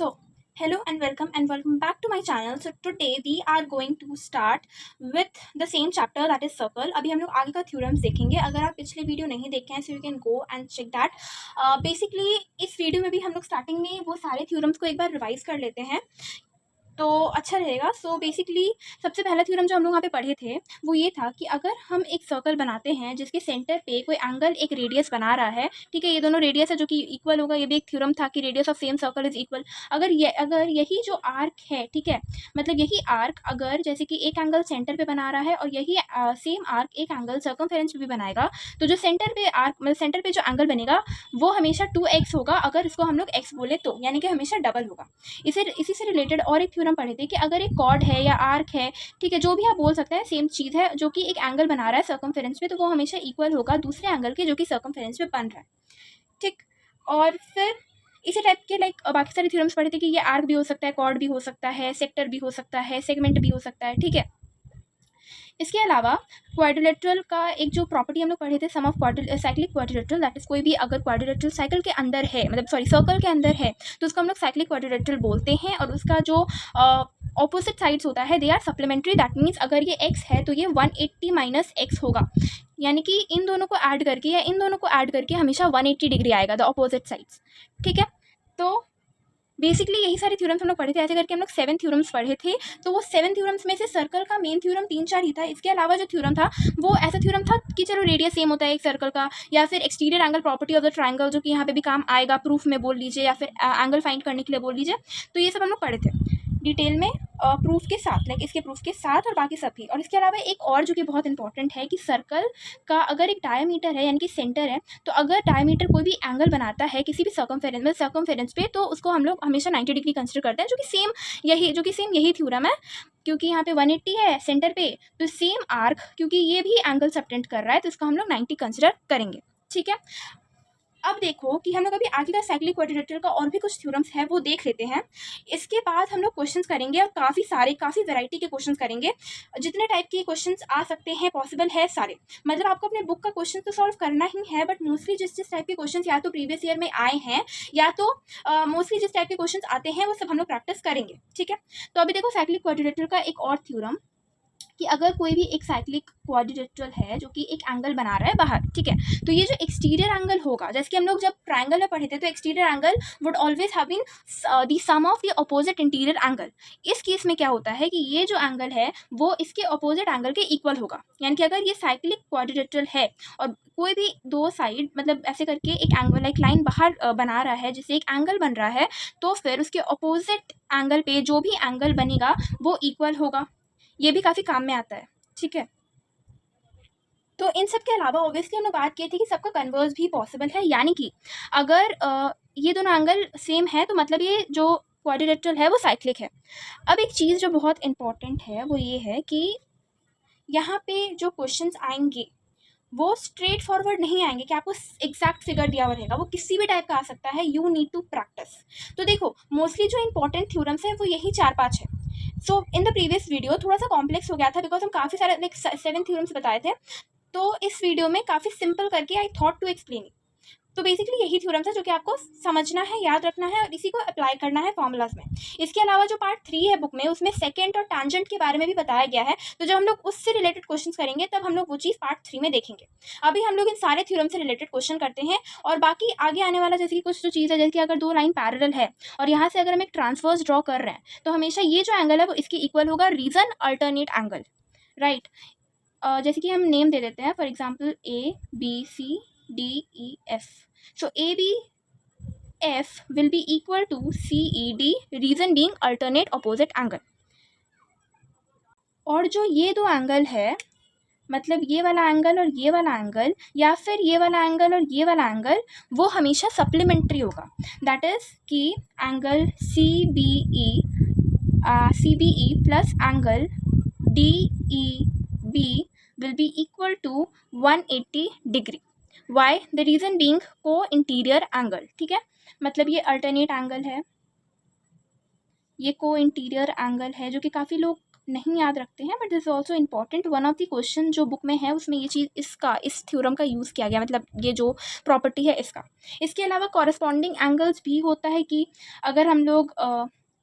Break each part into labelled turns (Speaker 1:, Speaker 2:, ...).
Speaker 1: So, hello and welcome back to my channel. So today we are going to start with the same chapter, that is circle. अभी हम लोग आगे का theorems देखेंगे. अगर आप पिछले वीडियो नहीं देखे हैं, so you can go and check that. Basically इस वीडियो में भी हम लोग स्टार्टिंग में वो सारे थ्योरम्स को एक बार रिवाइज कर लेते हैं तो अच्छा रहेगा. सो बेसिकली सबसे पहला थ्योरम जो हम लोग यहाँ पे पढ़े थे वो ये था कि अगर हम एक सर्कल बनाते हैं जिसके सेंटर पे कोई एंगल एक रेडियस बना रहा है, ठीक है, ये दोनों रेडियस है जो कि इक्वल होगा. ये भी एक थ्योरम था कि radius of same circle is equal. अगर यही जो आर्क है, ठीक है, मतलब यही आर्क अगर जैसे कि एक एंगल सेंटर पे बना रहा है और यही सेम आर्क एक एंगल सर्कमफेरेंस पे भी बनाएगा, तो जो सेंटर पे आर्क मतलब सेंटर पे जो एंगल बनेगा वो हमेशा 2x होगा. अगर इसको हम लोग x बोले तो यानी कि हमेशा डबल होगा. इसी से रिलेटेड और एक थ्योरम पढ़े थे कि अगर एक कॉर्ड है या आर्क है, ठीक है, जो भी आप बोल सकते हैं, सेम चीज़ है, जो कि एक एंगल बना रहा है सर्कमफेरेंस पे, तो वो हमेशा इक्वल होगा दूसरे एंगल के जो कि सर्कमफेरेंस पे बन रहा है. ठीक. और फिर इसी टाइप के बाकी सारे थ्योरम्स पढ़े थे कि ये आर्क भी हो सकता है, कॉर्ड भी हो सकता है, सेक्टर भी हो सकता है, सेगमेंट भी हो सकता है. ठीक है. इसके अलावा क्वाड्रिलेटरल का एक जो प्रॉपर्टी हम लोग पढ़े थे, sum of cyclic quadrilateral, that is कोई भी अगर क्वाड्रिलेटरल साइकिल के अंदर है, मतलब सॉरी सर्कल के अंदर है, तो उसको हम लोग साइक्लिक क्वाड्रिलेटरल बोलते हैं. और उसका जो ऑपोजिट साइड्स होता है they are supplementary. That means अगर ये x है तो ये 180 माइनस x होगा, यानी कि इन दोनों को ऐड करके या इन दोनों को ऐड करके हमेशा 180 डिग्री आएगा द ऑपोजिट साइड्स. ठीक है. तो बेसिकली यही सारे थ्योरम्स हम लोग पढ़े थे. ऐसे करके हम लोग 7 थ्योरम्स पढ़े थे. तो वो 7 थ्योरम्स में से सर्कल का मेन थ्योरम 3-4 ही था. इसके अलावा जो थ्योरम था वो ऐसा थ्योरम था कि चलो रेडियस सेम होता है एक सर्कल का, या फिर exterior angle property of the triangle जो कि यहाँ पे भी काम आएगा, प्रूफ में बोल लीजिए या फिर एंगल फाइंड करने के लिए बोल लीजिए. तो ये सब हम लोग पढ़े थे डिटेल में प्रूफ के साथ, इसके प्रूफ के साथ और बाकी सब भी. और इसके अलावा एक और जो कि बहुत इंपॉर्टेंट है कि सर्कल का अगर एक डायमीटर है यानी कि सेंटर है, तो अगर डायमीटर कोई भी एंगल बनाता है किसी भी सर्कमफेरेंस पे, तो उसको हम लोग हमेशा 90 डिग्री कंसिडर करते हैं, जो कि सेम यही थ्योरम है. क्योंकि यहाँ पे 180 है सेंटर पे, तो सेम आर्क क्योंकि ये भी एंगल सबटेंड कर रहा है, तो इसको हम लोग 90 कंसिडर करेंगे. ठीक है. अब देखो कि हम लोग अभी आगे का साइक्लिक क्वाड्रिलेटरल का और भी कुछ थ्योरम्स है वो देख लेते हैं. इसके बाद हम लोग क्वेश्चंस करेंगे और काफ़ी वैरायटी के क्वेश्चंस करेंगे. जितने टाइप के क्वेश्चंस आ सकते हैं पॉसिबल है सारे, मतलब आपको अपने बुक का क्वेश्चन तो सॉल्व करना ही है, बट मोस्टली जिस टाइप के क्वेश्चंस या तो प्रीवियस ईयर में आए हैं या तो मोस्टली जिस टाइप के क्वेश्चंस आते हैं वो सब हम लोग प्रैक्टिस करेंगे. ठीक है. तो अभी देखो साइक्लिक क्वाड्रिलेटरल का एक और थ्योरम कि अगर कोई भी एक साइक्लिक क्वाड्रिलेटरल है जो कि एक एंगल बना रहा है बाहर, ठीक है, तो ये जो एक्सटीरियर एंगल होगा, जैसे कि हम लोग जब ट्रायंगल में पढ़े थे, तो exterior angle would always have been the sum of the opposite interior angle. इस केस में क्या होता है कि ये जो एंगल है वो इसके अपोजिट एंगल के इक्वल होगा. यानी कि अगर ये साइक्लिक क्वाड्रिलेटरल है और कोई भी दो साइड मतलब ऐसे करके एक एंगल लाइन बाहर बना रहा है जिससे एक एंगल बन रहा है, तो फिर उसके अपोजिट एंगल पे जो भी एंगल बनेगा वो इक्वल होगा. ये भी काफ़ी काम में आता है. ठीक है. तो इन सब के अलावा ऑब्वियसली हमने बात की थी कि सबका कन्वर्स भी पॉसिबल है, यानी कि अगर ये दोनों एंगल सेम है तो मतलब ये जो क्वाड्रिलेटरल है वो साइक्लिक है. अब एक चीज़ जो बहुत इंपॉर्टेंट है वो ये है कि यहाँ पे जो क्वेश्चंस आएंगे वो स्ट्रेट फॉरवर्ड नहीं आएंगे कि आपको एग्जैक्ट फिगर दिया हुआ रहेगा, वो किसी भी टाइप का आ सकता है. You need to practice. तो देखो मोस्टली जो इंपॉर्टेंट थ्योरम्स हैं वो यही 4-5 है. सो इन द प्रीवियस वीडियो थोड़ा सा कॉम्प्लेक्स हो गया था बिकॉज हम काफ़ी सारे 7 थ्योरम्स बताए थे. तो इस वीडियो में काफ़ी सिंपल करके आई थॉट टू एक्सप्लेन. तो बेसिकली यही थ्योरम था जो कि आपको समझना है, याद रखना है और इसी को अप्लाई करना है फॉर्मूलाज में. इसके अलावा जो पार्ट 3 है बुक में उसमें सेकेंड और टैंजेंट के बारे में भी बताया गया है. तो जब हम लोग उससे रिलेटेड क्वेश्चंस करेंगे तब हम लोग वो चीज़ पार्ट 3 में देखेंगे. अभी हम लोग इन सारे थ्योरम से रिलेटेड क्वेश्चन करते हैं और बाकी आगे आने वाला जैसे कि कुछ जो चीज़ है, जैसे कि अगर 2 लाइन पैरेलल है और यहाँ से अगर हम एक ट्रांसवर्स ड्रॉ कर रहे हैं तो हमेशा ये जो एंगल है वो इसके इक्वल होगा. Reason alternate angle, right. जैसे कि हम नेम दे देते हैं, for example ABCDEF. So ABF will be equal to CED, reason being alternate opposite angle. और जो ये दो एंगल है, मतलब ये वाला एंगल और ये वाला एंगल, या फिर ये वाला एंगल और ये वाला एंगल, वो हमेशा सप्लीमेंट्री होगा. दैट इज कि angle CBE plus angle DEB will be equal to 180 degree. Why? The reason being co-interior angle. ठीक है, मतलब ये अल्टरनेट एंगल है, ये को इंटीरियर एंगल है जो कि काफ़ी लोग नहीं याद रखते हैं, but this is also important. One of the question जो बुक में है उसमें ये चीज़ इस थ्योरम का यूज़ किया गया, मतलब ये जो प्रॉपर्टी है इसका। इसके अलावा कॉरस्पॉन्डिंग एंगल्स भी होता है कि अगर हम लोग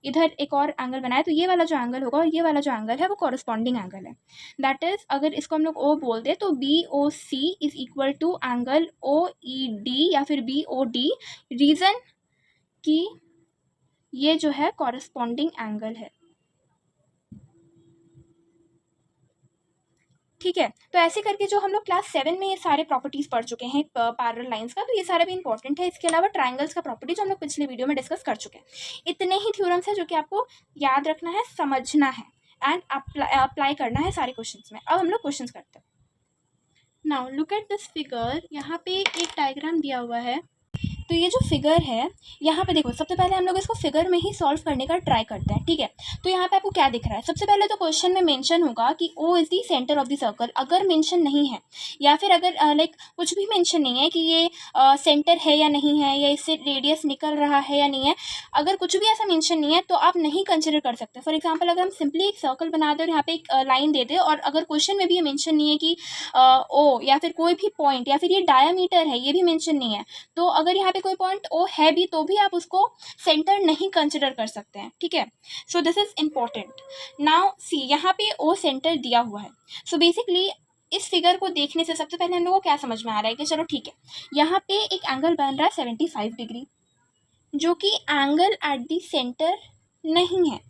Speaker 1: इधर एक और एंगल बनाए तो ये वाला जो एंगल होगा और ये वाला जो एंगल है वो कॉरस्पॉन्डिंग एंगल है। दैट इज अगर इसको हम लोग ओ बोल दे तो BOC is equal to angle OED या फिर BOD। रीज़न कि ये जो है कॉरस्पॉन्डिंग एंगल है। ठीक है, तो ऐसे करके जो हम लोग क्लास 7 में ये सारे प्रॉपर्टीज़ पढ़ चुके हैं पैरेलल लाइंस का, तो ये सारा भी इंपॉर्टेंट है। इसके अलावा ट्राइंगल्स का प्रॉपर्टी जो हम लोग पिछले वीडियो में डिस्कस कर चुके हैं। इतने ही थ्योरम्स है जो कि आपको याद रखना है, समझना है एंड अप्लाई करना है सारे क्वेश्चंस में। अब हम लोग क्वेश्चंस करते हैं। Now look at this figure. यहाँ पे एक डायग्राम दिया हुआ है। तो ये जो फिगर है यहाँ पे देखो, सबसे पहले हम लोग इसको फिगर में ही सॉल्व करने का ट्राई करते हैं। ठीक है, तो यहाँ पे आपको क्या दिख रहा है? सबसे पहले तो क्वेश्चन में मेंशन होगा कि O is the centre of the circle. अगर मेंशन नहीं है या फिर अगर लाइक कुछ भी मेंशन नहीं है कि ये सेंटर है या नहीं है, या इससे रेडियस निकल रहा है या नहीं है, अगर कुछ भी ऐसा मेंशन नहीं है तो आप नहीं कंसिडर कर सकते। फॉर एग्जाम्पल अगर हम सिंपली एक सर्कल बना दें और यहाँ पे एक लाइन दे दें और अगर क्वेश्चन में भी ये मेंशन नहीं है कि O या फिर कोई भी पॉइंट या फिर ये डायमीटर है, ये भी मेंशन नहीं है, तो अगर यहाँ पे कोई पॉइंट O है भी तो भी आप उसको सेंटर नहीं कंसिडर कर सकते हैं। ठीक है, so this is important. Now see, यहाँ पे O सेंटर दिया हुआ है। सो बेसिकली इस फिगर को देखने से सबसे पहले हम लोग को क्या समझ में आ रहा है कि चलो ठीक है, यहाँ पे एक एंगल बन रहा है 75 डिग्री, जो कि एंगल एट द सेंटर नहीं है,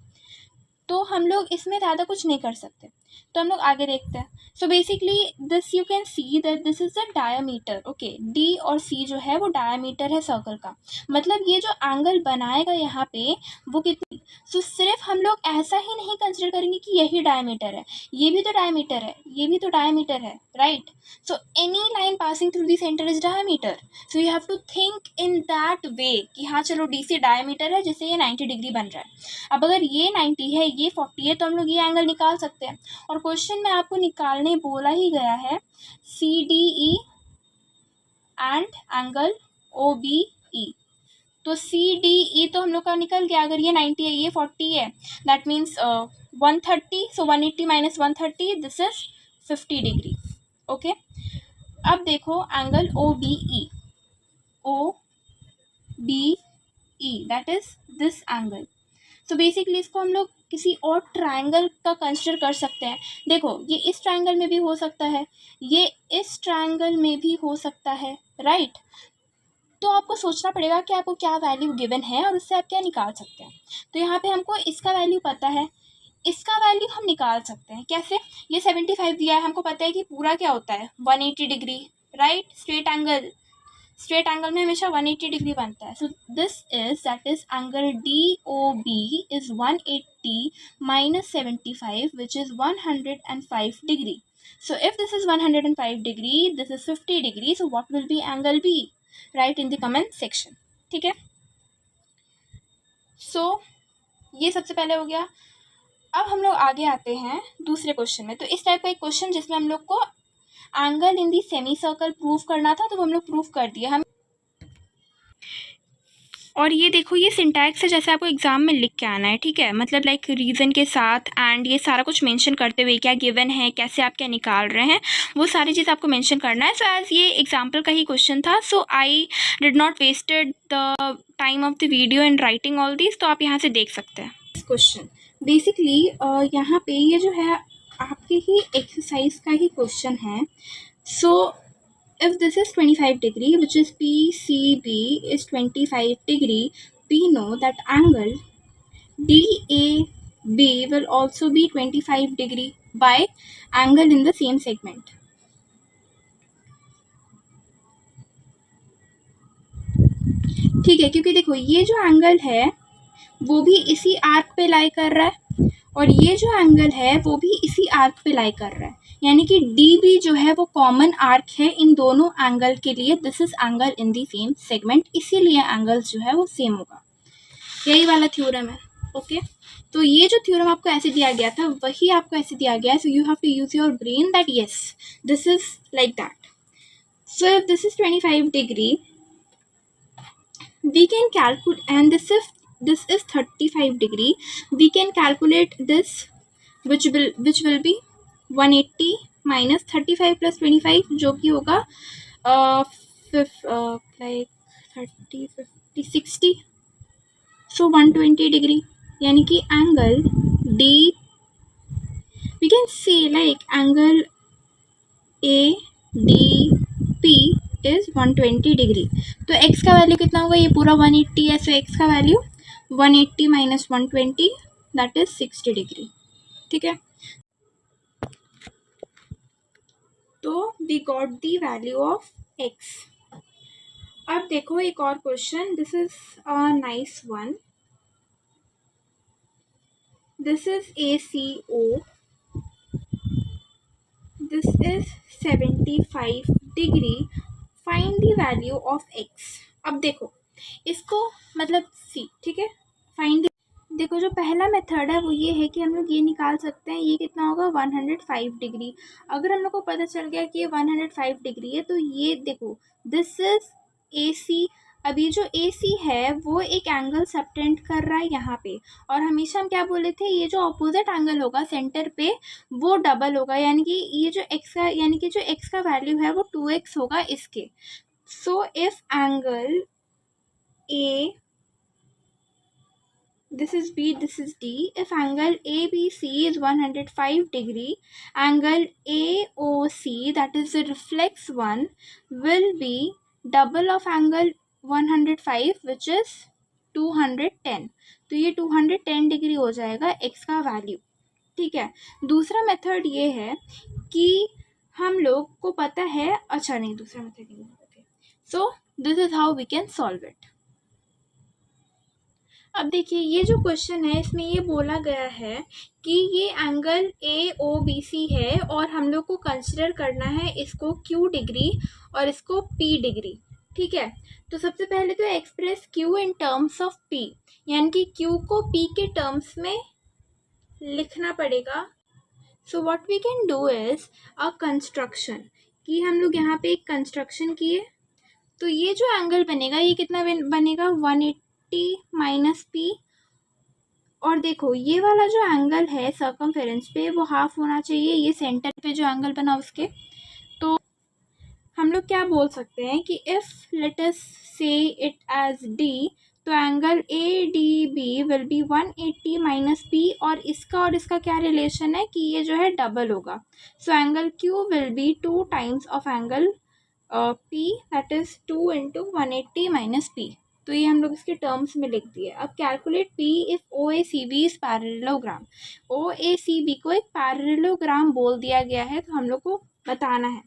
Speaker 1: तो हम लोग इसमें ज़्यादा कुछ नहीं कर सकते। तो हम लोग आगे देखते हैं। So basically this you can see that this is the diameter. Okay, D और C जो है वो डायमीटर है सर्कल का। मतलब ये जो एंगल बनाएगा यहाँ पे वो कितनी, सो सिर्फ हम लोग ऐसा ही नहीं कंसिडर करेंगे कि यही डायमीटर है, ये भी तो डायमीटर है, ये भी तो डायमीटर है, right? So any line passing through the centre is diameter. So you have to think in that way कि हाँ चलो DC डायमीटर है जिससे ये 90 डिग्री बन रहा है। अब अगर ये 90 है, ये 40 है, तो हम लोग ये एंगल निकाल सकते हैं। और क्वेश्चन में आपको निकालने बोला ही गया है CDE एंड एंगल OBE। तो CDE तो हम लोग का निकल गया। अगर ये 90 है, ये 40 है, that means 130। So 180 minus 130, this is 50 degree. Okay, अब देखो angle OBE, that is this angle. So basically इसको हम लोग किसी और ट्रायंगल का कंसिडर कर सकते हैं। देखो, ये इस ट्रायंगल में भी हो सकता है, ये इस ट्रायंगल में भी हो सकता है, राइट? तो आपको सोचना पड़ेगा कि आपको क्या वैल्यू गिवन है और उससे आप क्या निकाल सकते हैं। तो यहाँ पे हमको इसका वैल्यू पता है, इसका वैल्यू हम निकाल सकते हैं। कैसे? ये 75 दिया है, हमको पता है कि पूरा क्या होता है 180 डिग्री, राइट? स्ट्रेट एंगल में हमेशा 180 डिग्री बनता है। So this is that is angle DOB is 180 minus 75 which is 105 degree. So if this is 105 degree, this is 50 degree, so what will be angle B? Right in the comment section. ठीक है, सो ये सबसे पहले हो गया। अब हम लोग आगे आते हैं दूसरे क्वेश्चन में। तो इस टाइप का एक क्वेश्चन जिसमें हम लोग को angle in the semi circle prove करना था, तो वो हम लोग प्रूव कर दिया हम। और ये देखो, ये सिंटैक्स है जैसे आपको एग्जाम में लिख के आना है। ठीक है, मतलब लाइक रीज़न के साथ एंड ये सारा कुछ मेंशन करते हुए क्या गिवन है, कैसे आप क्या निकाल रहे हैं, वो सारी चीज़ आपको मेंशन करना है। सो एज ये एग्जाम्पल का ही क्वेश्चन था, so I did not wasted the time of the video in writing all this. तो आप यहाँ से देख सकते हैं इस क्वेश्चन। बेसिकली यहाँ पे ये जो है आपके ही एक्सरसाइज का ही क्वेश्चन है। सो if this is 25 degree, which is PCB is 25 degree, we know that angle DAB will also be 25 degree by angle in the same segment. ठीक है, क्योंकि देखो ये जो एंगल है वो भी इसी आर्क पे लाई कर रहा है और ये जो एंगल है वो भी इसी आर्क पे लाई कर रहा है, यानी कि DB जो है वो कॉमन आर्क है इन दोनों एंगल के लिए। This is angle in the same segment, इसीलिए एंगल्स जो है वो सेम होगा। यही वाला थ्योरम है। ओके, तो ये जो थ्योरम आपको ऐसे दिया गया था वही आपको ऐसे दिया गया है। So you have to use your brain that yes this is like that. So if this is 25 degree, we can calculate, and this is 35 degree, we can calculate this which will be 180 minus 35 plus 25 जो कि होगा like 30 50 60, सो 120 degree, यानी कि angle D we can say like angle A D P is 120 degree. तो x का value कितना होगा, ये पूरा 180 है, सो x का value 180 minus 120 that is 60 degree. ठीक है, तो we got the value of x। अब देखो एक और question, this is a nice one. This is ACO, this is 75 degree, find the value of x। अब देखो इसको मतलब सी, ठीक है, फाइंड देखो जो पहला मेथड है वो ये है कि हम लोग ये निकाल सकते हैं, ये कितना होगा 105 डिग्री। अगर हम लोग को पता चल गया कि ये 105 डिग्री है, तो ये देखो दिस इज AC। अभी जो AC है वो एक एंगल सबटेंड कर रहा है यहाँ पे, और हमेशा हम क्या बोले थे, ये जो अपोजिट एंगल होगा सेंटर पे वो डबल होगा, यानी कि ये जो x का, यानी कि जो x का वैल्यू है वो 2x होगा इसके। So if angle A, this is B, this is D, if angle ABC is 105 degree, angle AOC, that is the reflex one, will be double of angle 105 which is 210। तो ये 210 degree हो जाएगा x का value. ठीक है, दूसरा method ये है कि हम लोग को पता है, अच्छा नहीं दूसरा मेथड नहीं है, so this is how we can solve it. अब देखिए ये जो क्वेश्चन है इसमें ये बोला गया है कि ये एंगल AOBC है और हम लोग को कंसिडर करना है इसको Q डिग्री और इसको P डिग्री। ठीक है, तो सबसे पहले तो express Q in terms of P, यानी कि Q को P के टर्म्स में लिखना पड़ेगा। So what we can do is a construction, कि हम लोग यहाँ पे एक कंस्ट्रक्शन किए, तो ये जो एंगल बनेगा ये कितना बनेगा 180 माइनस P, और देखो ये वाला जो एंगल है सर्कमफेरेंस पे वो हाफ होना चाहिए, ये सेंटर पे जो एंगल बना उसके। तो हम लोग क्या बोल सकते हैं कि इफ लेट अस से इट एज D, तो angle ADB will be 180 minus P, और इसका क्या रिलेशन है कि ये जो है डबल होगा। So angle Q will be 2 times of angle P, that is 2 into 180 minus P। तो ये हम लोग इसके टर्म्स में लिख दिए। अब calculate P if OACB is parallelogram. OACB को एक पैरेललोग्राम बोल दिया गया है, तो हम लोग को बताना है।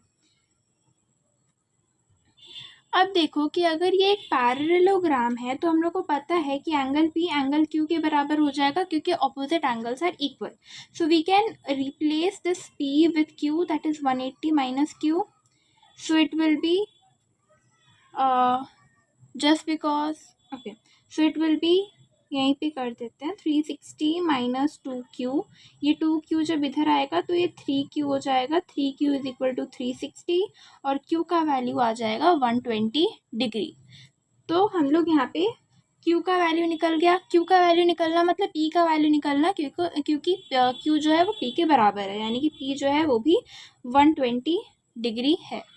Speaker 1: अब देखो कि अगर ये एक पैरेललोग्राम है तो हम लोग को पता है कि एंगल P एंगल Q के बराबर हो जाएगा क्योंकि opposite angles are equal. So we can replace this P with Q, that is 180 minus Q। So it will be just because, okay, so it will be, यहीं पे कर देते हैं 360 माइनस 2Q, ये 2Q जब इधर आएगा तो ये 3Q हो जाएगा, 3Q इज इक्वल टू 360 और Q का वैल्यू आ जाएगा 120 डिग्री। तो हम लोग यहाँ पे Q का वैल्यू निकल गया। Q का वैल्यू निकलना मतलब P का वैल्यू निकलना, क्योंकि Q जो है वो P के बराबर है, यानी कि P जो है वो भी 120 डिग्री है।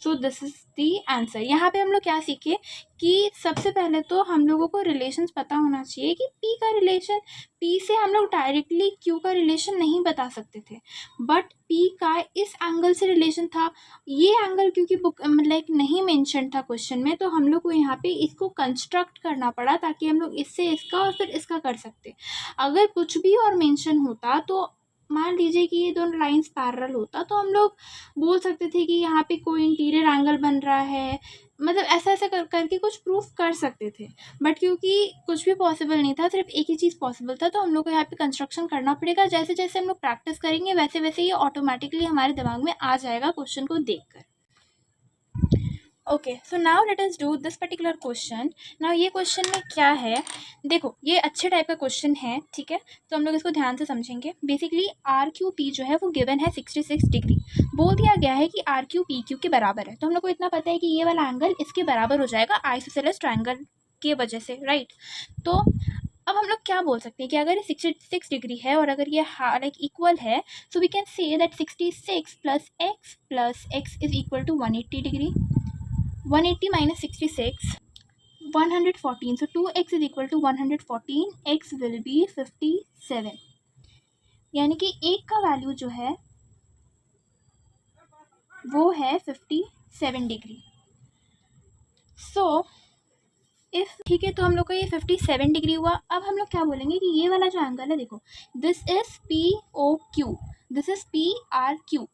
Speaker 1: So this is the answer. यहाँ पे हम लोग क्या सीखे कि सबसे पहले तो हम लोगों को रिलेशंस पता होना चाहिए कि P का रिलेशन, P से हम लोग डायरेक्टली Q का रिलेशन नहीं बता सकते थे, बट P का इस एंगल से रिलेशन था। ये एंगल क्योंकि बुक लाइक नहीं मेंशन था क्वेश्चन में, तो हम लोग को यहाँ पे इसको कंस्ट्रक्ट करना पड़ा ताकि हम लोग इससे इसका और फिर इसका कर सकते। अगर कुछ भी और मेंशन होता, तो मान लीजिए कि ये दोनों लाइंस पैरेलल होता, तो हम लोग बोल सकते थे कि यहाँ पे कोई इंटीरियर एंगल बन रहा है, मतलब ऐसा ऐसा करके कुछ प्रूफ कर सकते थे। बट क्योंकि कुछ भी पॉसिबल नहीं था, सिर्फ एक ही चीज़ पॉसिबल था, तो हम लोग को यहाँ पे कंस्ट्रक्शन करना पड़ेगा। जैसे जैसे हम लोग प्रैक्टिस करेंगे वैसे वैसे ये ऑटोमेटिकली हमारे दिमाग में आ जाएगा क्वेश्चन को देखकर। Okay, so now let us do this particular question. Now ये क्वेश्चन में क्या है, देखो ये अच्छे टाइप का क्वेश्चन है, ठीक है, तो हम लोग इसको ध्यान से समझेंगे। बेसिकली RQP जो है वो गिवन है 66 डिग्री, बोल दिया गया है कि RQPQ के बराबर है। तो हम लोग को इतना पता है कि ये वाला एंगल इसके बराबर हो जाएगा आइसोसेलेस ट्रायंगल के वजह से, राइट। तो अब हम लोग क्या बोल सकते हैं कि अगर ये 66 डिग्री है और अगर ये लाइक इक्वल है, so we can say that 66 plus X is equal to 180 degree. 180 minus 66, 114. So 2x is equal to 114. x will be 57. यानी कि एक का वैल्यू जो है वो है 57 डिग्री. सो इफ ठीक है, तो हम लोग का ये 57 डिग्री हुआ. अब हम लोग क्या बोलेंगे कि ये वाला जो एंगल है, देखो, this is P O Q, this is P R Q.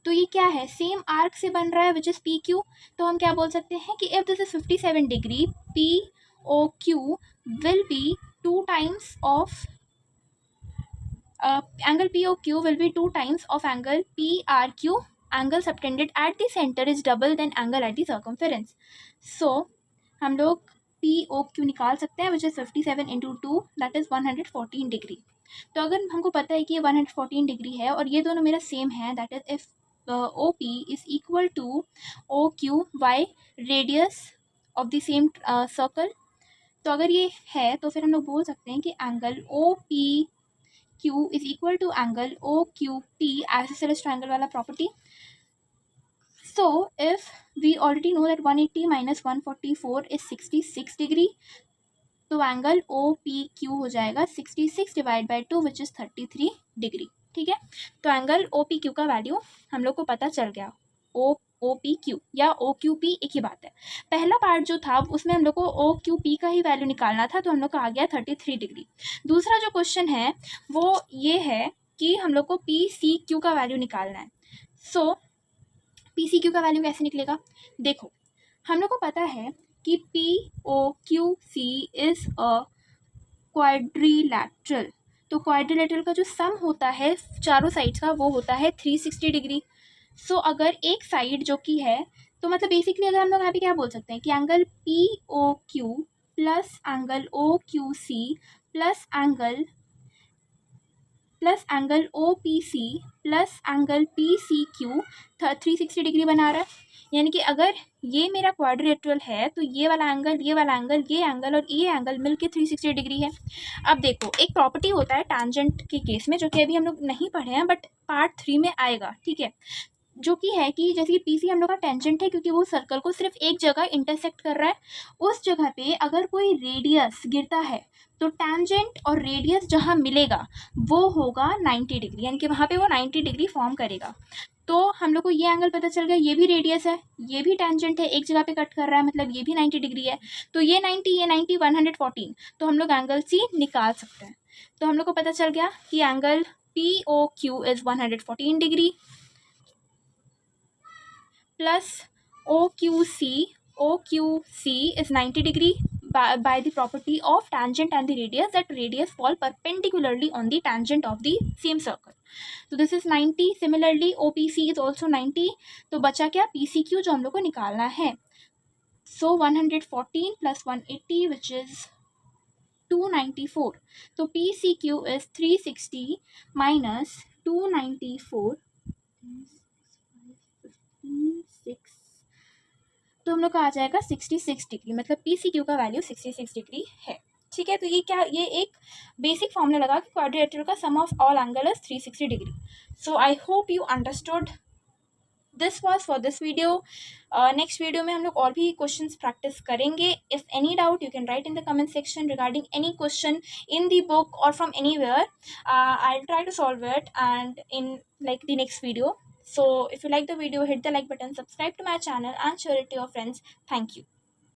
Speaker 1: तो ये क्या है, सेम आर्क से बन रहा है विच इज पी क्यू. तो हम क्या बोल सकते हैं कि if this is 57 degree, P O Q will be 2 times of angle POQ will be 2 times of angle PRQ. Angle subtended at the center is double than angle at the circumference. So हम लोग POQ निकाल सकते हैं, which is 57 into 2, that is 114 degree. तो अगर हमको पता है कि ये 114 डिग्री है और ये दोनों मेरा सेम है, that is if OP is equal to OQ by radius of the same circle. तो अगर ये है तो फिर हम लोग बोल सकते हैं कि angle OPQ is equal to angle OQP, isosceles triangle वाला property. So if we already know that 180 minus 144 is 66 degree, तो एंगल OPQ हो जाएगा 66 divide by 2 which is 33 degree. ठीक है, तो एंगल OPQ का वैल्यू हम लोग को पता चल गया. OPQ या OQP एक ही बात है. पहला पार्ट जो था उसमें हम लोग को OQP का ही वैल्यू निकालना था, तो हम लोग को आ गया 33 डिग्री. दूसरा जो क्वेश्चन है वो ये है कि हम लोग को PCQ का वैल्यू निकालना है. सो PCQ का वैल्यू कैसे निकलेगा, देखो, हम लोग को पता है कि POQC इज अ क्वाड्रिलैटरल. तो क्वाड्रिलैटरल का जो सम होता है चारों साइड्स का वो होता है 360 डिग्री. सो अगर एक साइड जो कि है, तो मतलब बेसिकली अगर हम लोग यहाँ पे क्या बोल सकते हैं कि angle POQ plus angle OQC plus angle OPC plus angle PCQ 360 degree बना रहा है. यानी कि अगर ये मेरा क्वाड्रिलेटरल है तो ये वाला एंगल, ये वाला एंगल, ये एंगल और ये एंगल मिलके 360 डिग्री है. अब देखो, एक प्रॉपर्टी होता है टैंजेंट के केस में जो कि अभी हम लोग नहीं पढ़े हैं बट पार्ट 3 में आएगा. ठीक है, जो कि है कि जैसे कि पीसी हम लोग का टेंजेंट है क्योंकि वो सर्कल को सिर्फ एक जगह इंटरसेक्ट कर रहा है. उस जगह पे अगर कोई रेडियस गिरता है तो टेंजेंट और रेडियस जहाँ मिलेगा वो होगा 90 डिग्री, यानी कि वहाँ पे वो 90 डिग्री फॉर्म करेगा. तो हम लोग को ये एंगल पता चल गया, ये भी रेडियस है, ये भी टेंजेंट है, एक जगह पे कट कर रहा है, मतलब ये भी 90 डिग्री है. तो ये 90, ये 90, 114. तो हम लोग एंगल सी निकाल सकते हैं. तो हम लोग को पता चल गया कि angle POQ is 114 degree plus OQC is 90 degree by the property of tangent and the radius, that radius fall perpendicularly on the tangent of the same circle. So this is 90. Similarly OPC is also 90. तो बचा क्या, PCQ जो हम लोग को निकालना है. So 114 plus 180 which is 294. तो PCQ is 360 minus 294 तो हम लोग का आ जाएगा 66 डिग्री, मतलब PCQ का वैल्यू 66 डिग्री है. ठीक है, तो ये क्या, ये एक बेसिक फॉर्मूला लगा कि क्वाड्रिलेटरल का sum of all angle is 360 degree. So I hope you understood. This was for this video. Next video में हम लोग और भी क्वेश्चंस प्रैक्टिस करेंगे. If any doubt you can write in the comment section regarding any question in the book और from anywhere. I will try to solve it and in like the next video. So if you like the video, hit the like button, subscribe to my channel and share it to your friends. Thank you.